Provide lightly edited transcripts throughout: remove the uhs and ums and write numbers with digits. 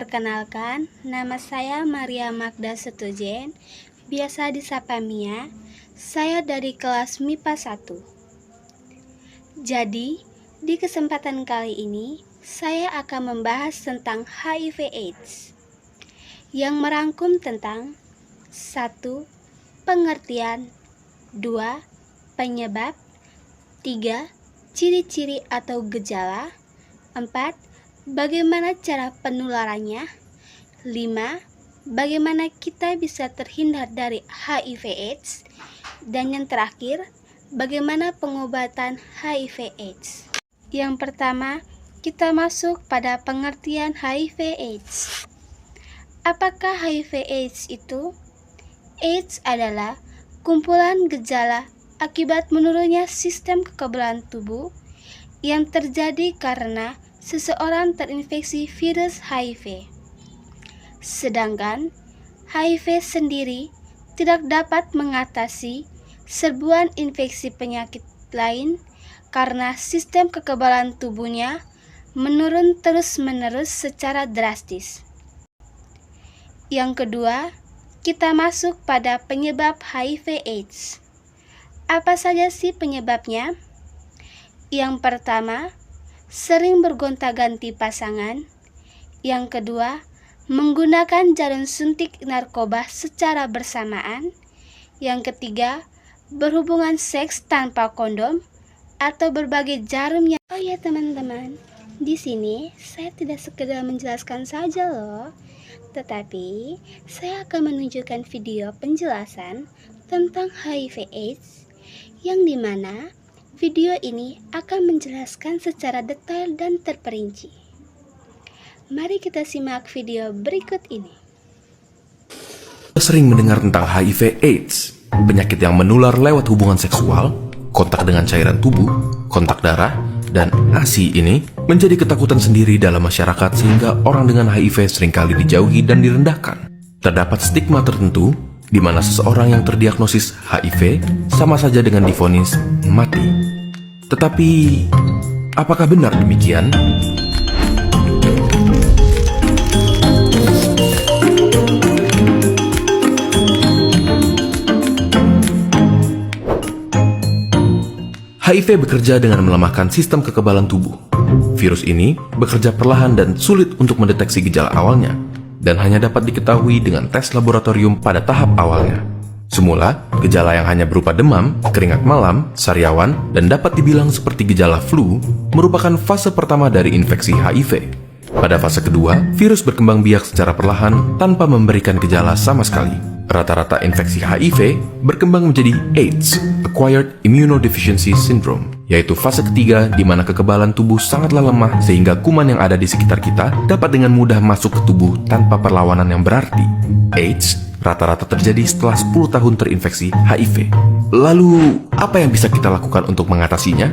Perkenalkan, nama saya Maria Magda Setujen, biasa disapa Mia. Saya dari kelas MIPA 1. Jadi, di kesempatan kali ini, saya akan membahas tentang HIV/AIDS yang merangkum tentang 1. Pengertian, 2. Penyebab, 3. Ciri-ciri atau gejala, 4. Bagaimana cara penularannya, 5. Bagaimana kita bisa terhindar dari HIV/AIDS, dan yang terakhir, bagaimana pengobatan HIV/AIDS. Yang pertama, kita masuk pada pengertian HIV/AIDS. Apakah HIV/AIDS itu? AIDS adalah kumpulan gejala akibat menurunnya sistem kekebalan tubuh yang terjadi karena seseorang terinfeksi virus HIV. Sedangkan HIV sendiri tidak dapat mengatasi serbuan infeksi penyakit lain karena sistem kekebalan tubuhnya menurun terus-menerus secara drastis. Yang kedua, kita masuk pada penyebab HIV/AIDS. Apa saja sih penyebabnya? Yang pertama, sering bergonta-ganti pasangan. Yang kedua, menggunakan jarum suntik narkoba secara bersamaan. Yang ketiga, berhubungan seks tanpa kondom atau berbagai jarum yang... Oh ya teman-teman, di sini saya tidak sekedar menjelaskan saja loh, tetapi saya akan menunjukkan video penjelasan tentang HIV/AIDS yang dimana video ini akan menjelaskan secara detail dan terperinci. Mari kita simak video berikut ini. Sering mendengar tentang HIV/AIDS, penyakit yang menular lewat hubungan seksual, kontak dengan cairan tubuh, kontak darah, dan ASI ini menjadi ketakutan sendiri dalam masyarakat sehingga orang dengan HIV seringkali dijauhi dan direndahkan. Terdapat stigma tertentu di mana seseorang yang terdiagnosis HIV sama saja dengan divonis mati. Tetapi, apakah benar demikian? HIV bekerja dengan melemahkan sistem kekebalan tubuh. Virus ini bekerja perlahan dan sulit untuk mendeteksi gejala awalnya, dan hanya dapat diketahui dengan tes laboratorium pada tahap awalnya. Semula, gejala yang hanya berupa demam, keringat malam, sariawan, dan dapat dibilang seperti gejala flu, merupakan fase pertama dari infeksi HIV. Pada fase kedua, virus berkembang biak secara perlahan tanpa memberikan gejala sama sekali. Rata-rata infeksi HIV berkembang menjadi AIDS, Acquired Immunodeficiency Syndrome, yaitu fase ketiga di mana kekebalan tubuh sangatlah lemah sehingga kuman yang ada di sekitar kita dapat dengan mudah masuk ke tubuh tanpa perlawanan yang berarti. AIDS rata-rata terjadi setelah 10 tahun terinfeksi HIV. Lalu, apa yang bisa kita lakukan untuk mengatasinya?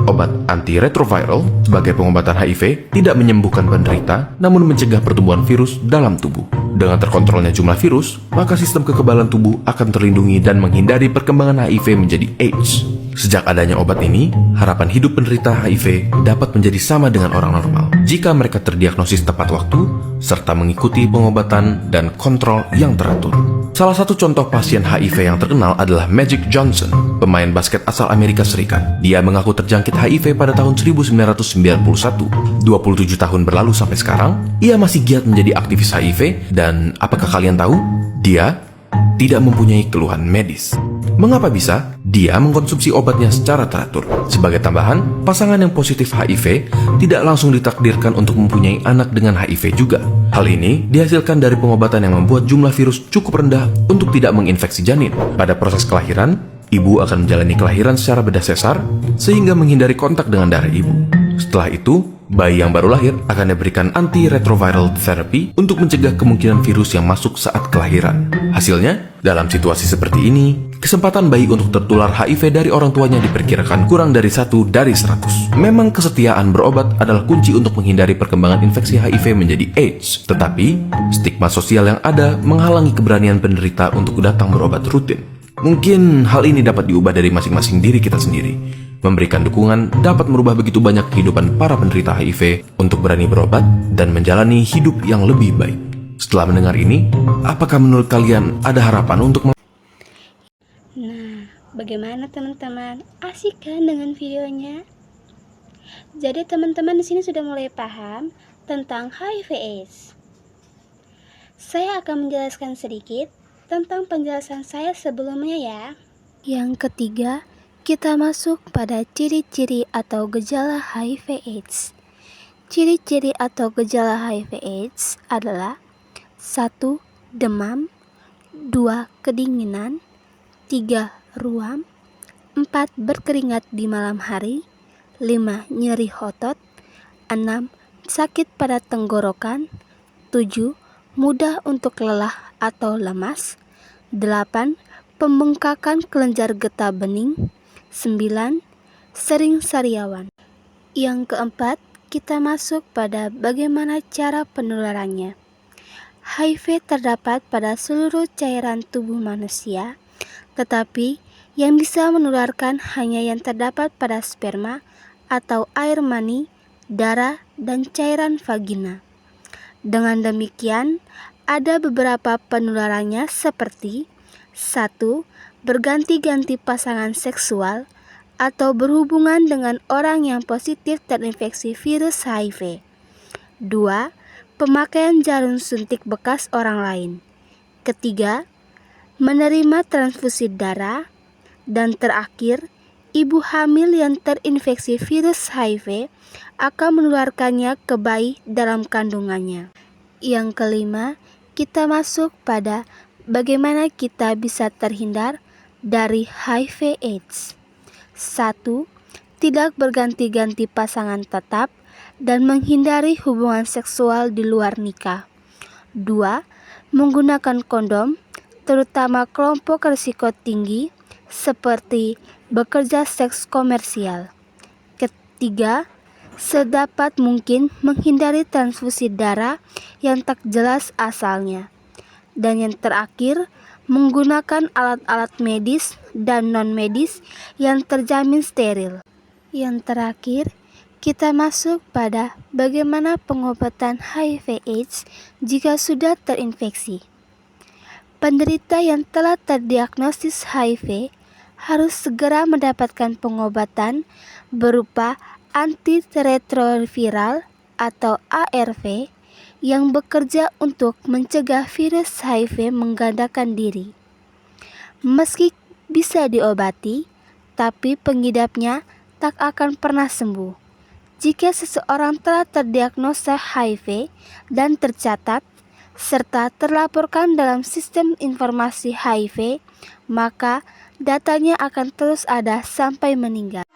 Obat antiretroviral sebagai pengobatan HIV tidak menyembuhkan penderita, namun mencegah pertumbuhan virus dalam tubuh. Dengan terkontrolnya jumlah virus, maka sistem kekebalan tubuh akan terlindungi dan menghindari perkembangan HIV menjadi AIDS. Sejak adanya obat ini, harapan hidup penderita HIV dapat menjadi sama dengan orang normal jika mereka terdiagnosis tepat waktu, serta mengikuti pengobatan dan kontrol yang teratur. Salah satu contoh pasien HIV yang terkenal adalah Magic Johnson, pemain basket asal Amerika Serikat. Dia mengaku terjangkit HIV pada tahun 1991. 27 tahun berlalu sampai sekarang, ia masih giat menjadi aktivis HIV, dan apakah kalian tahu? Dia tidak mempunyai keluhan medis. Mengapa bisa? Dia mengkonsumsi obatnya secara teratur. Sebagai tambahan, pasangan yang positif HIV tidak langsung ditakdirkan untuk mempunyai anak dengan HIV juga. Hal ini dihasilkan dari pengobatan yang membuat jumlah virus cukup rendah untuk tidak menginfeksi janin. Pada proses kelahiran, ibu akan menjalani kelahiran secara bedah sesar sehingga menghindari kontak dengan darah ibu. Setelah itu, bayi yang baru lahir akan diberikan antiretroviral therapy untuk mencegah kemungkinan virus yang masuk saat kelahiran. Hasilnya, dalam situasi seperti ini, kesempatan bayi untuk tertular HIV dari orang tuanya diperkirakan kurang dari 1 dari 100. Memang kesetiaan berobat adalah kunci untuk menghindari perkembangan infeksi HIV menjadi AIDS. Tetapi, stigma sosial yang ada menghalangi keberanian penderita untuk datang berobat rutin. Mungkin hal ini dapat diubah dari masing-masing diri kita sendiri. Memberikan dukungan dapat merubah begitu banyak kehidupan para penderita HIV untuk berani berobat dan menjalani hidup yang lebih baik. Setelah mendengar ini, apakah menurut kalian ada harapan untuk Nah, bagaimana teman-teman? Asik kan dengan videonya? Jadi teman-teman di sini sudah mulai paham tentang HIV/AIDS. Saya akan menjelaskan sedikit tentang penjelasan saya sebelumnya ya. Yang ketiga, kita masuk pada ciri-ciri atau gejala HIV/AIDS. Ciri-ciri atau gejala HIV/AIDS adalah 1. Demam, 2. Kedinginan, 3. Ruam, 4. Berkeringat di malam hari, 5. Nyeri otot, 6. Sakit pada tenggorokan, 7. Mudah untuk lelah atau lemas, 8. Pembengkakan kelenjar getah bening, 9. Sering sariawan. Yang keempat, kita masuk pada bagaimana cara penularannya. HIV terdapat pada seluruh cairan tubuh manusia, tetapi yang bisa menularkan hanya yang terdapat pada sperma atau air mani, darah, dan cairan vagina. Dengan demikian, ada beberapa penularannya seperti 1. Berganti-ganti pasangan seksual atau berhubungan dengan orang yang positif terinfeksi virus HIV. 2. Pemakaian jarum suntik bekas orang lain. Ketiga, menerima transfusi darah. Dan terakhir, ibu hamil yang terinfeksi virus HIV akan menularkannya ke bayi dalam kandungannya. Yang kelima, kita masuk pada bagaimana kita bisa terhindar dari HIV/AIDS. 1. Tidak berganti-ganti pasangan tetap dan menghindari hubungan seksual di luar nikah. 2. Menggunakan kondom, terutama kelompok risiko tinggi seperti bekerja seks komersial. Ketiga, sedapat mungkin menghindari transfusi darah yang tak jelas asalnya. Dan yang terakhir, menggunakan alat-alat medis dan non-medis yang terjamin steril. Yang terakhir, kita masuk pada bagaimana pengobatan HIV/AIDS jika sudah terinfeksi. Penderita yang telah terdiagnosis HIV harus segera mendapatkan pengobatan berupa antiretroviral atau ARV yang bekerja untuk mencegah virus HIV menggandakan diri. Meski bisa diobati, tapi pengidapnya tak akan pernah sembuh. Jika seseorang telah terdiagnosa HIV dan tercatat, serta terlaporkan dalam sistem informasi HIV, maka datanya akan terus ada sampai meninggal.